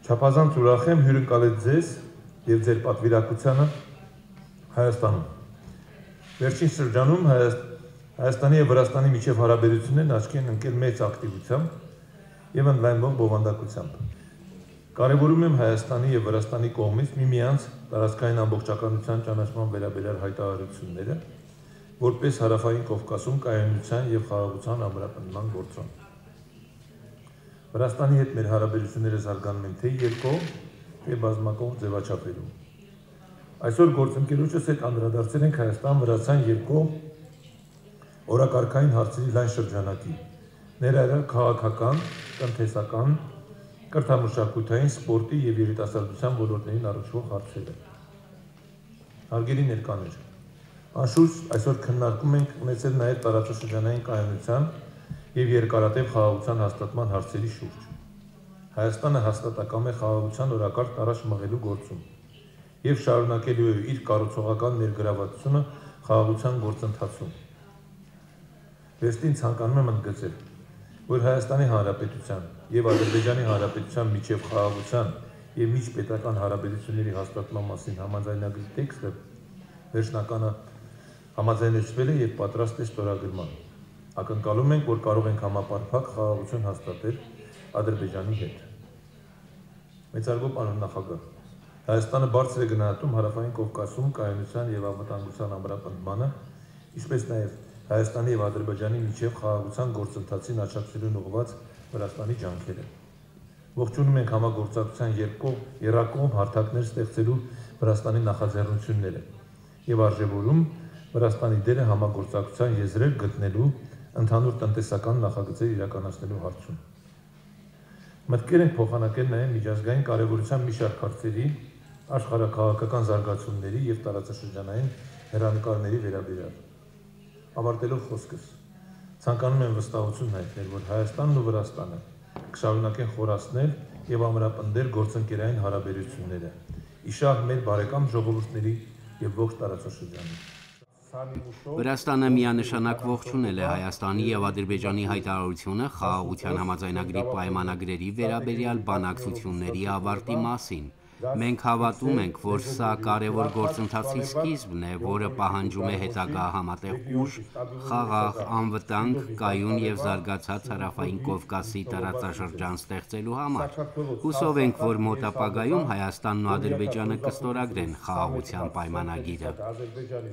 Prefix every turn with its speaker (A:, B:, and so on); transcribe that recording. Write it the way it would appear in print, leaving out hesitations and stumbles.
A: Չափազանց ուրախ եմ հյուրընկալել ձեզ և ձեր պատվիրակությանը Հայաստանում։ Վերջին շրջանում Հայաստանի և Վրաստանի միջև հարաբերություններն աչքի են ընկել մեծ ակտիվությամբ և ընդլայնվող բովանդակությամբ։ Կարևորում եմ Հայաստանի և Վրաստանի կողմից միմյանց տարածքային ամբողջականության ճանաչման վերաբերյալ հայտարարությունները, որպես Հարավային Կովկասում կայունության և խաղաղության ամրապնդման գործոն։ Վրաստանի հետ մեր հարաբերությունները զարգանում են թե երկկողմ, թե բազմակողմ ձևաչափերում։ Այսօր գործընկերոջս հետ անդրադարձել ենք Հայաստան-Վրաստան երկկողմ օրակարգային հարցերի լայն շրջանակի, ներառյալ քաղաքական, տնտեսական, կրթամշակութային, սպորտի և երիտասարդության ոլորտներին առնչվող հարցերը։ Հարգելի ներկաներ, անշուշտ այսօր քննարկում ենք ունեցել նաև տարածաշրջանային կայունության և երկարատև խաղաղության հաստատման հարցերի շուրջ։ Հայաստանը հաստատակամ է խաղաղության օրակարգ առաջ մղելու գործում և շարունակելու է իր կառուցողական ներգրավվածությունը խաղաղության գործընթացում։ Վերստին ցանկանում եմ ընդգծել, որ Հայաստանի Հանրապետության և Ադրբեջանի Հանրապետության միջև խաղաղության և միջպետական հարաբերությունների հաստատման մասին համաձայնագրի տեքստը վերջնականը համաձայնեցվել է և պատրաստ է ստորագրման։ Ակնկալում ենք, որ կարող ենք համապարփակ խաղաղություն հաստատել Ադրբեջանի հետ։ Մեծարգո պարոն նախագահ, Հայաստանը բարձր է գնահատում Հարավային Կովկասում կայունության և անվտանգության ամրապնդմանը, ինչպես նաև Հայաստանի և Ադրբեջանի միջև խաղաղության գործընթացին աջակցելուն ուղղված Վրաստանի ջանքերը։ Ողջունում ենք համագործակցության եռակողմ հարթակներ ստեղծելու Վրաստանի նախաձեռնությունները և արժևորում Վրաստանի դերը համագործակցության եզրեր գտնելու ընդհանուր տնտեսական նախագծեր իրականացնելու հարցում։ Մտքեր ենք փոխանակել նաև միջազգային կարևորության մի շարք հարցերի, աշխարհաքաղաքական զարգացումների և տարածաշրջանային հեռանկարների վերաբերյալ։ Ավարտելով խոսքս, ցանկանում եմ վստահություն հայտնել, որ Հայաստանն ու Վրաստանը կշարունակեն խորացնել և ամրապնդել գործընկերային հարաբերությունները, ի շահ մեր բարեկամ ժողովուրդների եւ ողջ տարածաշրջանում։
B: Վրաստանը միանշանակ ողջունել է Հայաստանի եւ Ադրբեջանի հայտարարությունը խաղաղության համաձայնագրի պայմանագրերի վերաբերյալ բանակցությունների ավարտի մասին։ Մենք հավատում ենք, որ սա կարևոր գործընթացի սկիզբն է, որը պահանջում է հետագա համատեղ ուժ, խաղաղ, անվտանգ, կայուն եւ զարգացած Հարավային Կովկասի տարածաշրջան ստեղծելու համար։ Հուսով ենք, որ մոտ ապագայում Հայաստանն ու Ադրբեջանը կստորագրեն խաղաղության պայմանագիրը։
A: Ադրբեջանի